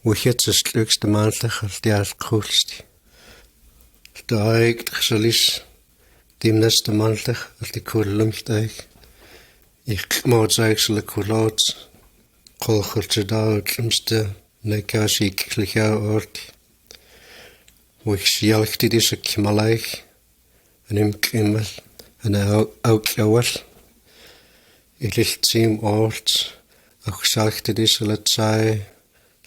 Uhiatsluks maanlach Daik solis dimnas de maanlach kullumtaik. Ik mootzaik kuloot. Kolgertje dautlimste nekasik klicha oort. Wix jalchti is ik malaik. En imkrimmel. En aukjawel. Ik licht zim oort. Ook zalchti is het zij.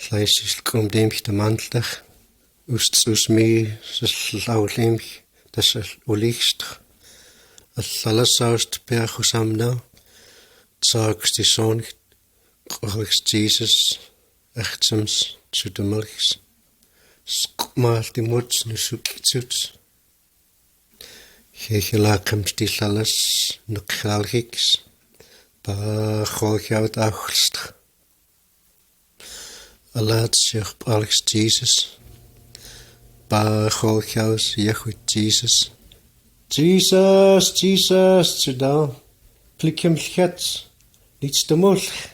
Leis kom demch de maanlach. Us me laulimch. Das ulichst. Alles saust per samna. Sagst die zon. Chorlichs Jesus. Echtsoms zu de melchs. Skmaal die moeds nu zoekitsuts. Gegelakam stil alles. Nukhalgiks. Ba cholghout achst. Alaat zich palchs Jesus. Ba cholghout jechut Jesus. Jesus, Jesus, zu da. Klikjem lchets. Niets te molch.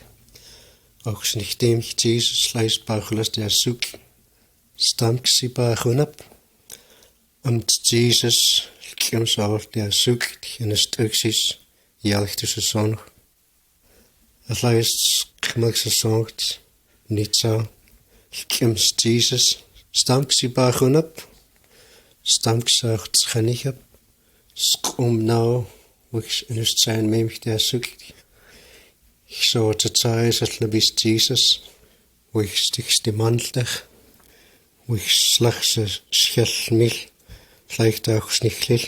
Auch nicht dem Jesus leis bauchlas der Suk. Stamk sie bauchunab. Amt Jesus kjem saur der Suk. En is tuksis. Jalchte se song. Het leis kmak se songt. Niet zo. Kjem Jesus. Stamk sie bauchunab. Stamk saugt schanichab. Skum nou. Wix en is zijn memch der Suk. Ik zou het zeggen dat het is Jesus. Ik sticht de manteldag. Ik slag ze schelmil. Lijkt ook snichlil.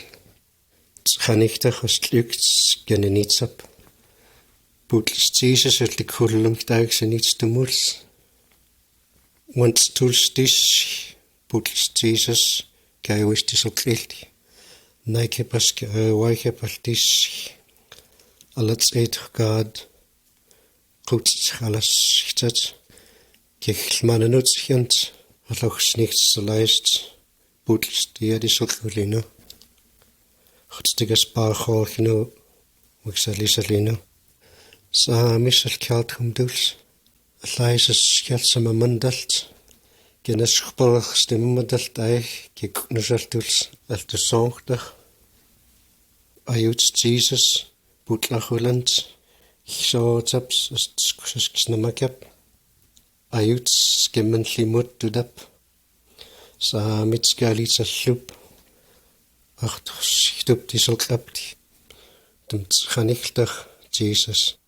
Het gaat niet als het lukt. Kan er niets op. Boetels Jesus het de koelumdag ze niets te moels. Want toels dis. Boetels Jesus. Kan je wist is ook wild. Nee, ik heb als ik heb al dis. Al het eet God. Goed, alles zit. Kijk, mannen nutsjent. Het logs niets te lijst. Boetels die is ook gelino. Het stiges paar golgino. Ik zal lisalino. Sa misel kjalt om duls. Het lijst is kjeldsame mandalt. Genes geborg stemmendalt eich. Kijk, nusal duls. Het de zongdag. Ajuts Jesus. Boetlach Holland. Zo taps as snamakap. Ayuts gemenli mutudap. Sa mitskalitsa slup. Acht stup die zal krapt. Dem chanichtig Jesus.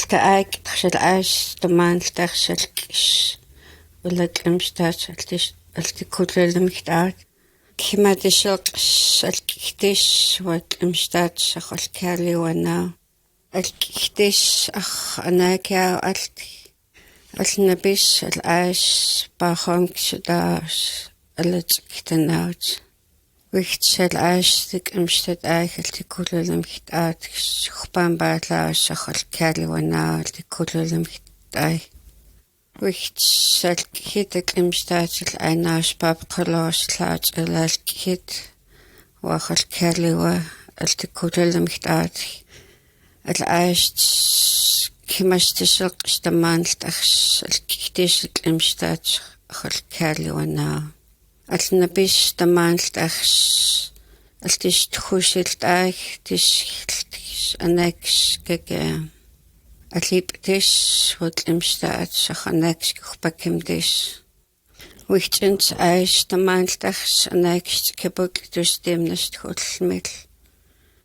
De eik zal ijs de maandag zal kis. Wil het limstaat als de koedel niet uit. Kima de silk alkichtis wat imstaat zich als kerliwana. Alkichtis ach anakia alt. Als nabis al ijs bachomksedaas al het kitenaut. Wicht zal ijs dik imstaat eigenlijk de koedel niet uit. Schupambaatlaas zich als kerliwana al de koedel niet uit. Wicht zal kietek imstaat een naasbab geloos laat al kiet wachel kerliwa al de koedel niet uit. Al ijst kimaste zulks de maandags al kiet imstaat al kerliwa na. Al nabis de maandags al is toezicht eich is annex gege. Alip dis wat imstaat zich annex gepakim dis. Wichtens ijs de maandags annex gebuk dus demnest godsmil.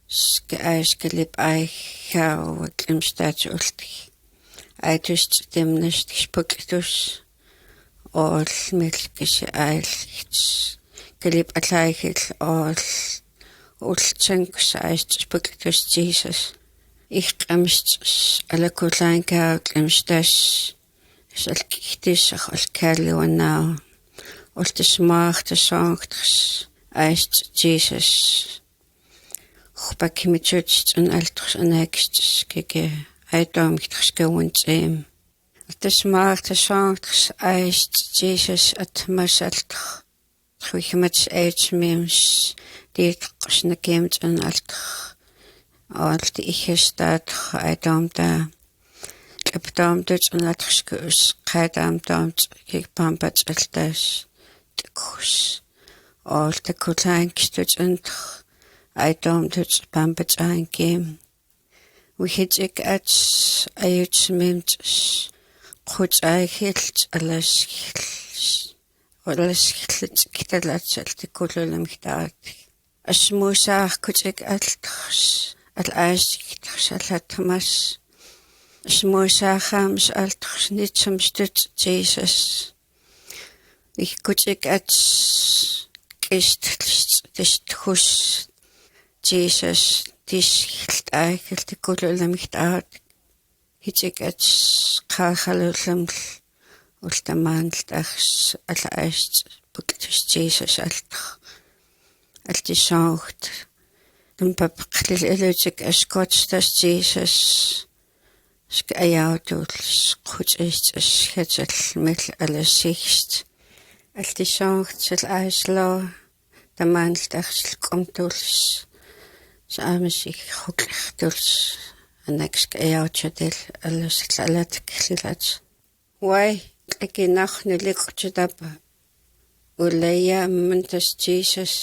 Ske ijs gelip eich gauw wat imstaat ultig. Dus demnest gebuk dus. All milkische eilchts. Gelip atleichel all. Ultsenks ijs gebuk dus Jesus. Ich klemst alle kutlanka klemstas zal kichtis als kerliwana als de smaak de zongs eist Jesus Chupakimichutst en alters en heksts kike uitdomigt gewend de smaak de zongs eist Jesus het masalt Chwich met eits mems die het gesnekemt en alter Alt ihestaat aidamta kaptamtat unatraskus qaidamtamt kikpampat altas tkus alt kutlankstut und aidamtat pampat ankim wihitik at ayutsmimt khut aihilt alaskhilt kitalatsalt kululumhtaat asmusaar kutik altrs al-aasik-tarsalatmas asmuusaaqaams alternitsumstut Jesus ikkutik at kistlist Jesus tishilt aakiltikululamigtaat hitik at qaaqalullaml ultamaanlt ars al-aast puktus Jesus altisaugt Pabqlil elutik askotstas Jesus skayautuls qutis ashatal mil alasist altisaugt sal aislo tamanltaxl qomtuls saamasik huqlertuls anax skayauchatel alasalatklilat wai akinarnuliqutapa ulaya mantas Jesus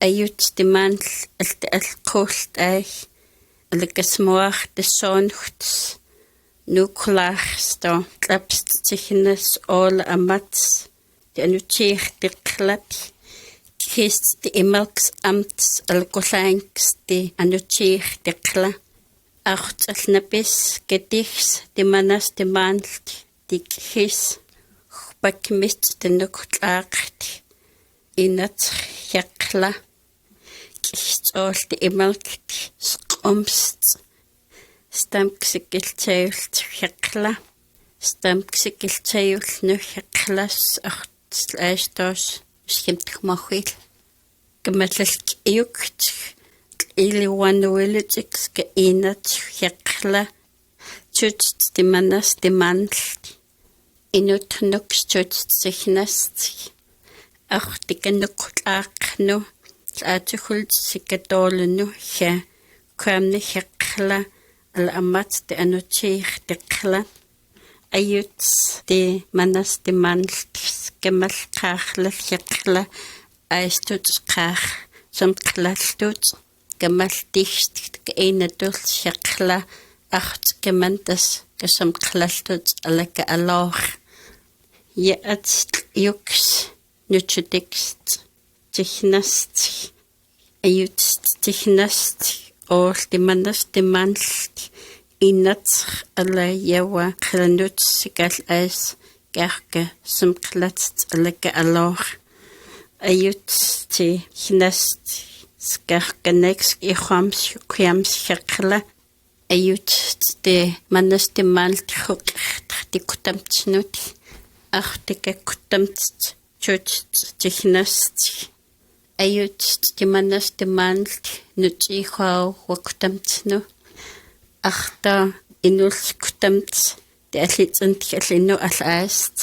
ayut timan alqult ay alkasmuar tesonhts nuklachsto klapst tichnes all amats de anutir tiqlat kist de imalks amts alkolanks de anutir tiqla acht alnapis gedichs de manas de mant dikis bakmist de nuklagt inat yakla Kistolti imalkt sqomst stamksikiltayult yakla stamksikiltayul nu yaklas artlaastos skimtmahil gematlalk yukt iliwanuilitik ke inat yakla tut timanas timant inut nuks tut signast artikanukqaqnu Atchult sikatolnu ha kamne haqla al-amat de anuchir tiqla ayut de manas de mant kemal qaqla haqla aistut qaq samqlaltut kemal dicht keenatul haqla acht kemantas kesamqlaltut alaka alor yaat yuks nuchudikst Tignast ayut tignast all timanas timant inat ala yawa klanut sikal as garka sumklatst alaka alor ayut tignast skarka next ikhams kuyams shakla ayut de manas timant khuk tikutamtsnut artika kutamts chut tignast ayut timanas timant nutikhau waqtamtsnu akhta inuls kutamts de alitsant allinu alaast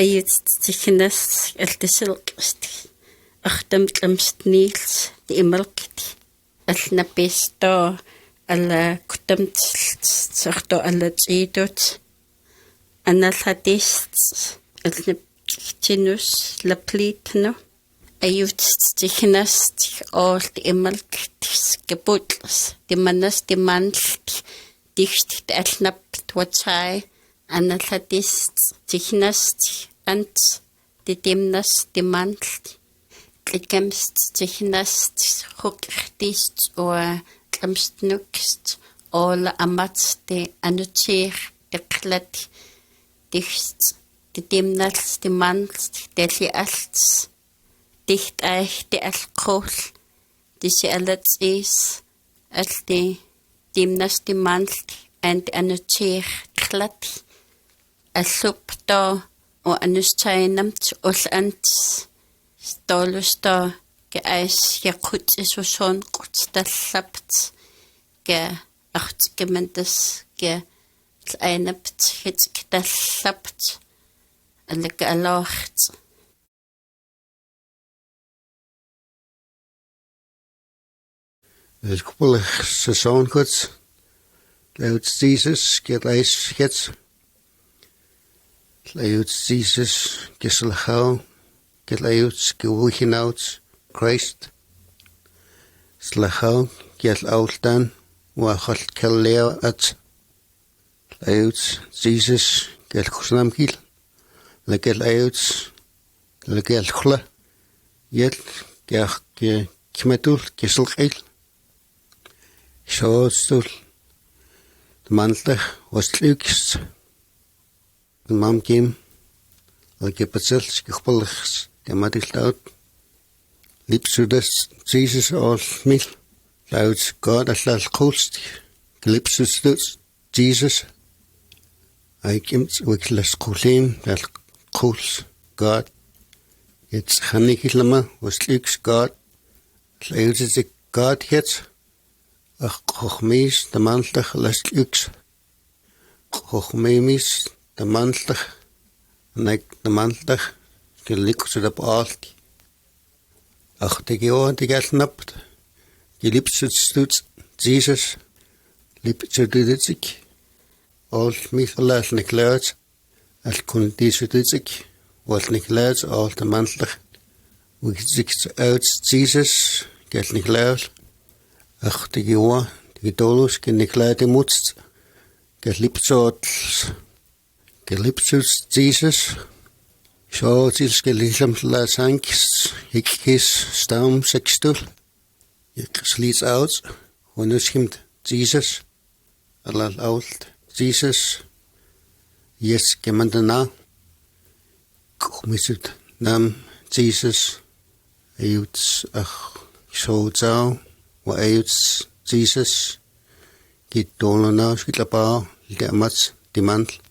ayut tikhnas altisilqst akhtam tlamstnils de imalkt alnapisto ala kutamts sarto alatsitut analhatist alnaptinus laplitno ayut tignast all imalkt gebutls timanas timant dicht alnap twatsai analhatist tignast ant timnas timant klikemst tignast hukhtist o klamstnukst all amat de anutir deklat dicht timnas timant deli alts dicht de alqul disi alats is alti timnas timant and anutir klat allupto o anustainamt ullant stolusta ge ais yakut isuson qutstallapt ge artgementas ge einapt hitstallapt alaka alort Het kuppelig seizoengoed. Leut Jesus get ice gets. Leut Jesus giselhau. Get leut gewuchen out Christ. Slachau get outdan. Wachalt kellea at. Leut Jesus get kusnamkil. Leget leut. Leget chla. Yet gach kimetul giselgeil. Sjåstul. De mandelig was het leukst. De mam kim. Al ik heb het zelfs gevoelig. De madig laut. Liep zo dat Jesus al mil. Laut God als laat koolst. Liep zo dat Jesus. Hij komt ook las koolien. Dat kools God. Het gaan niet helemaal. Was het leukst God. Laut is ik God het. Ach, Chochmees, de mandelig, last uks. Chochmees, de mandelig. En ik, de mandelig, gelukkig ze op alt. Ach, de gehoor, die gaat napt. Je liep ze stoet, Jesus. Liep ze doet zich. Al mij verlaat niet luid. Al kon die ze doet zich. Wat niet luid, al de mandelig. Hoe zich uit, Jesus. Gaat niet luid. Ach, de gehoor, de gedolus, ken ik leid in moedst. Gelipzots, Jesus. Zo, zils gelicham la sankis, ik kis, staum, sextul. Ik sliet uit, wanneer schimt Jesus. Alla oud, Jesus. Yes, gemandana. Komisut, nam, Jesus. Ayuts, ach, zo zou. Wa ayuts Jesus git dolana skitlapa lemats die mantel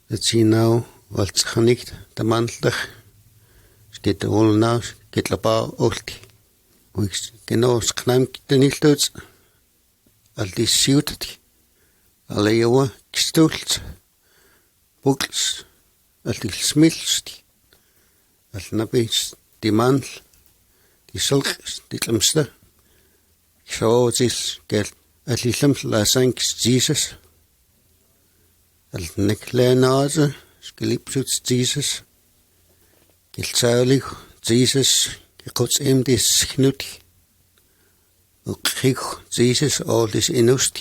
dat zie nou wat genikt de mantel skit dolana skitlapa olt ik genau sknam de niet doet al die siut alle joe gestult buks al die smilst al nabis die mantel die sulk die klemste. Zo is het lichaam la sanks Jesus. Het neklenaze, gelipsut Jesus. Gelzaulig Jesus, gekots dis knut. Ook gig Jesus al dis inust.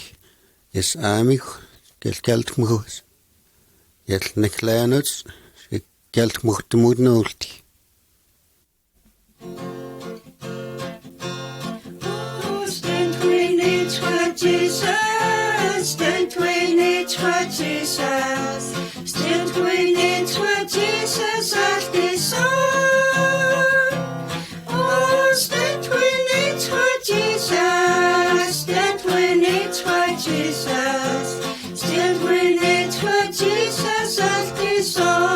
Is amig, geld moes. Het neklenaze, geld mocht de moed nodig. Jesus, don't we need for Jesus? Still we need for Jesus at the sun. Oh, don't we need for Jesus? Don't we need for Jesus? Still we need for Jesus at the sun.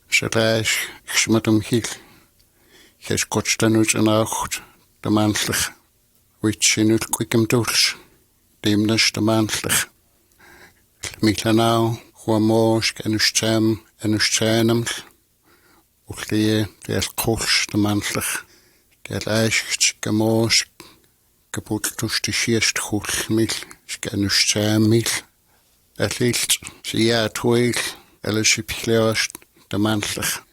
Zodra ik met hem hiel. Gij kotst dan uit een oog. De maandelijk. Weet je nu kwik hem doels. Deemnis de maandelijk. Mietla nou. Gewoon moos. En u stem. En u stem. Ook die koos de maandelijk. Die lijst. Gemoos. Geboet dus de eerste goed mil. En u stem mil. Het licht. Zie je het wel. Alles heb je leest. De maandelijk.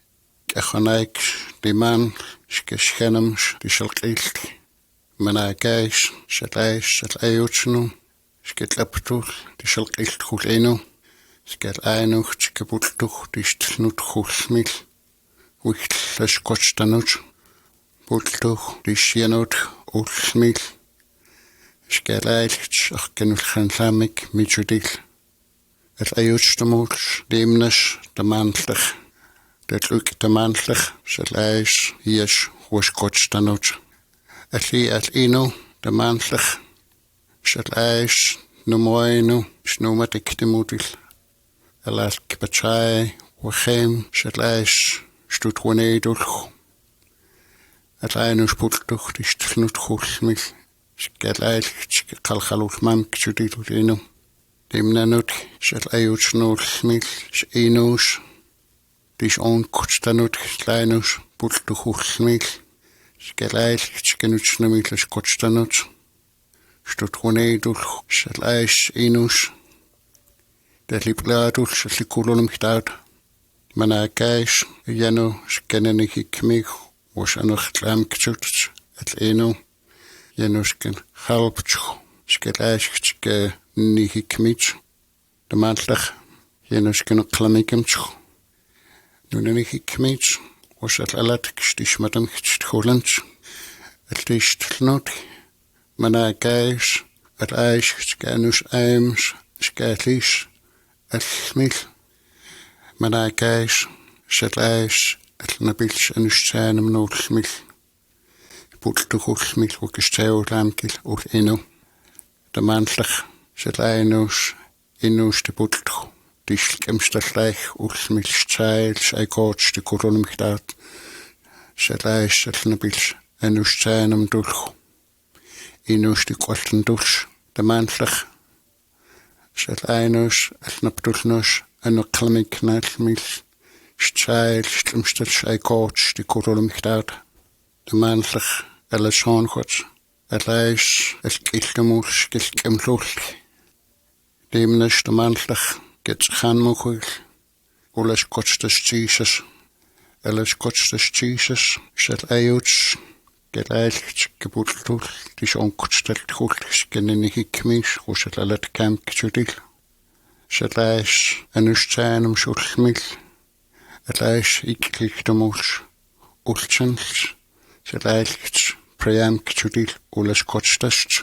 Ik die man, schennums, die zal kilt. Mijn geis, zet ijs, zet eeuwtsen. Sket laptoe, die zal kilt goed eno. Sket einog, skeboet toch, die snoet goed smil. Wicht, les kost dan uit. Boet toch, die sjenot, oud smil. Sket eilig, ach ken gaan samik, met judil. Het eeuwtste moels, deemnes, de maandelijk. Dat lukt de maandelijk, zet ijs, hier was kots dan uit. Het liet eno, de maandelijk, zet ijs, no mooi snow met ik de moedel. Laat kipachai, wachem, zet ijs, stoot gewoon door. Het eino spoelt toch, die snoet goed met. Sket ijs, kalkalot mam, kjudit eno. Dem nanut, zet ijs nood met, eno's. dis on kutstanut lainus pultuhullmil skalailch genutsnamillas kutstanut stutruneidul salais inus daliplaadul sallikulunumhtaat manakais janu skenenihikmig wasanertlaamktsut alinu janusken halptsu skalaishke nihikmit tamallah janusken klamikemtsu nunenihikmit wasalalatkstismatamhthulants altistlnut manakais alaish skanus aims skalis almil manakais salais alnabils anussaanam nuullmil pultuhullmil ukistaulaamkil inu tamanlach salainus inus tipultu tislkemstallaih ullmilstail saikots tikulunumhtaat salais alnabils anussaanam tullu inus tiqallantuls tamanlach salainus alnaptulnus aneqlamiknaalmil stail slimstal saikots tikulunumhtaat tamanlach alasoonhut alais alkiltamuls kilkemlull demnas tamanlach getskhanmukhul ulas kotstas Jesus alas kotstas Jesus sal ayuts gelailch gebultul dis onkotstalt hullis kenenihikmis rusalalat kamktsudil salais anustaanum sulmil alais ikliktamuls ultsans salailch priamktsudil ulas kotstas